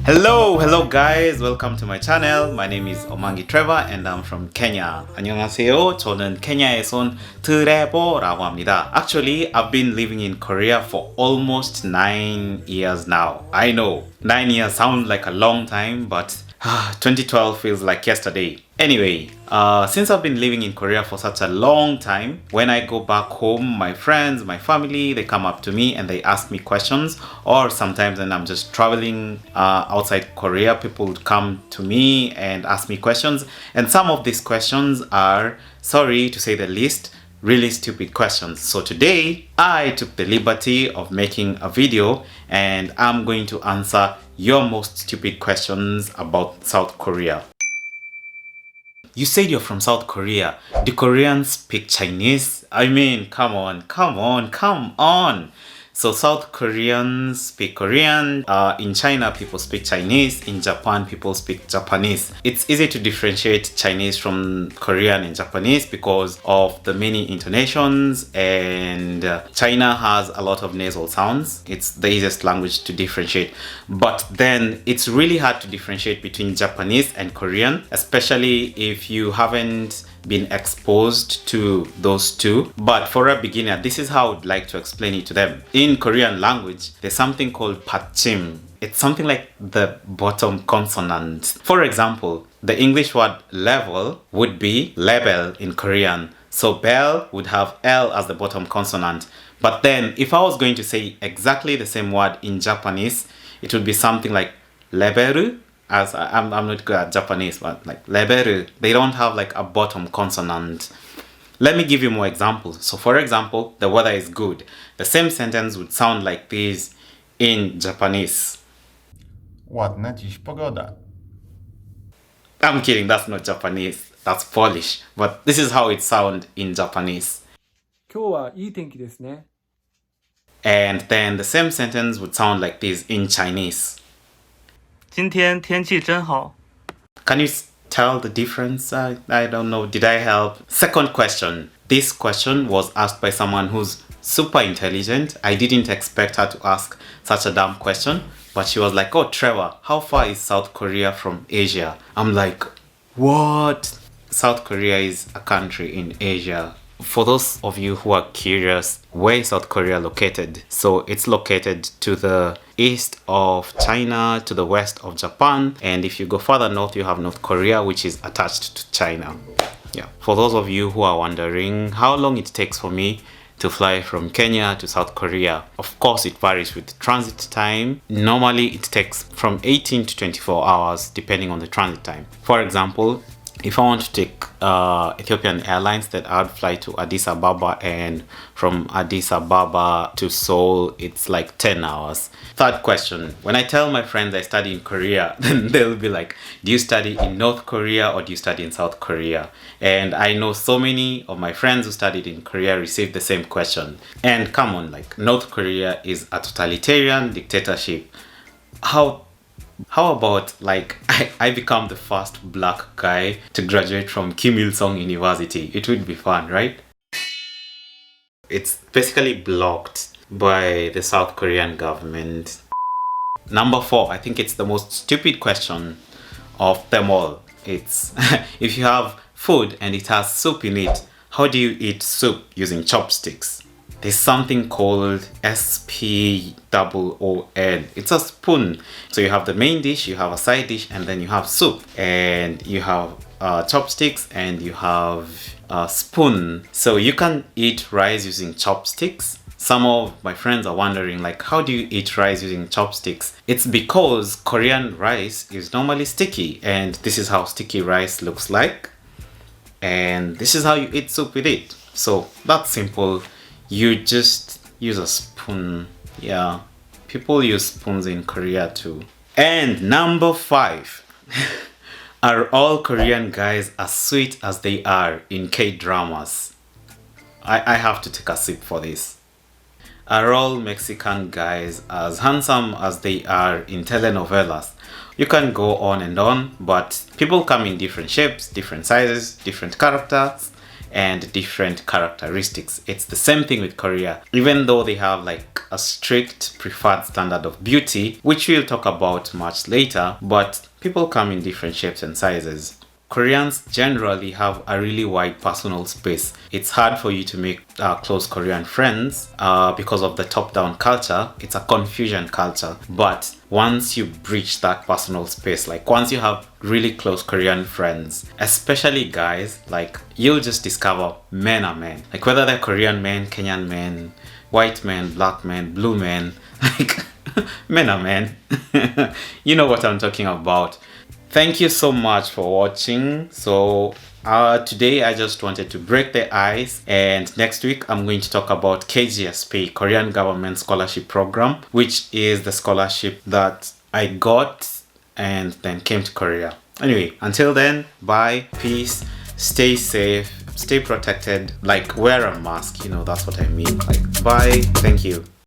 Hello guys, welcome to my channel. My name is Omangi Trevor and I'm from Kenya. 안녕하세요. 저는 케냐에서 온 트레버라고 합니다. Actually, I've been living in Korea for almost 9 years now. I know, 9 years sounds like a long time, but 2012 feels like yesterday. Anyway, since I've been living in Korea for such a long time, when I go back home, my friends, my family, they come up to me and they ask me questions. Or sometimes when I'm just traveling outside Korea, people would come to me and ask me questions. And some of these questions are, sorry to say the least, really stupid questions. So today, I took the liberty of making a video and I'm going to answer your most stupid questions about South Korea. You said you're from South Korea. Do Koreans speak Chinese? I mean, come on. So South Koreans speak Korean. In China, people speak Chinese. In Japan, people speak Japanese. It's easy to differentiate Chinese from Korean and Japanese because of the many intonations, and China has a lot of nasal sounds. It's the easiest language to differentiate. But then it's really hard to differentiate between Japanese and Korean, especially if you haven't been exposed to those two. But for a beginner, this is how I would like to explain it to them. In Korean language, there's something called 받침. It's something like the bottom consonant. For example, the English word level would be level in Korean. So bell would have L as the bottom consonant. But then if I was going to say exactly the same word in Japanese, it would be something like leberu. As I'm not good at Japanese, but like leberu, they don't have like a bottom consonant. Let me give you more examples. So for example, the weather is good. The same sentence would sound like this in Japanese. Ładna dziś pogoda. I'm kidding, that's not Japanese, that's Polish. But this is how it sounds in Japanese. 今日はいい天気ですね。 And then the same sentence would sound like this in Chinese. 今天天气真好。 Can you tell the difference? I don't know. Did I help? Second question. This question was asked by someone who's super intelligent. I didn't expect her to ask such a dumb question. But she was like, oh, Trevor, how far is South Korea from Asia? I'm like, what? South Korea is a country in Asia. For those of you who are curious, where is South Korea located? So it's located to the east of China, to the west of Japan, and if you go further north, you have North Korea, which is attached to China. Yeah. For those of you who are wondering how long it takes for me to fly from Kenya to South Korea, of course it varies with transit time. Normally it takes from 18 to 24 hours depending on the transit time. For example, if I want to take Ethiopian Airlines, that I would fly to Addis Ababa, and from Addis Ababa to Seoul, it's like 10 hours. Third question. When I tell my friends I study in Korea, then they'll be like, do you study in North Korea or do you study in South Korea? And I know so many of my friends who studied in Korea received the same question. And come on, like, North Korea is a totalitarian dictatorship. How about like I become the first black guy to graduate from Kim Il-sung University? It would be fun, right? It's basically blocked by the South Korean government. Number 4, I think it's the most stupid question of them all. It's if you have food and it has soup in it, how do you eat soup using chopsticks? There's something called SPOON. It's a spoon. So you have the main dish, you have a side dish, and then you have soup. And you have chopsticks and you have a spoon. So you can eat rice using chopsticks. Some of my friends are wondering, like, how do you eat rice using chopsticks? It's because Korean rice is normally sticky. And this is how sticky rice looks like. And this is how you eat soup with it. So that's simple. You just use a spoon. Yeah, people use spoons in Korea too. And number 5. Are all Korean guys as sweet as they are in K-dramas? I have to take a sip for this. Are all Mexican guys as handsome as they are in telenovelas? You can go on and on, but people come in different shapes, different sizes, different characters. and different characteristics. It's the same thing with Korea. Even though they have like a strict preferred standard of beauty, which we'll talk about much later, but people come in different shapes and sizes. Koreans generally have a really wide personal space. It's hard for you to make close Korean friends because of the top-down culture. It's a confusion culture. But once you breach that personal space, like once you have really close Korean friends, especially guys, like you'll just discover men are men. Like whether they're Korean men, Kenyan men, white men, black men, blue men, like men are men. You know what I'm talking about. Thank you so much for watching. So today I just wanted to break the ice, and next week I'm going to talk about KGSP, Korean Government Scholarship Program, which is the scholarship that I got and then came to Korea. Anyway, until then, bye, peace, stay safe, stay protected, like wear a mask, you know, that's what I mean. Like bye, thank you.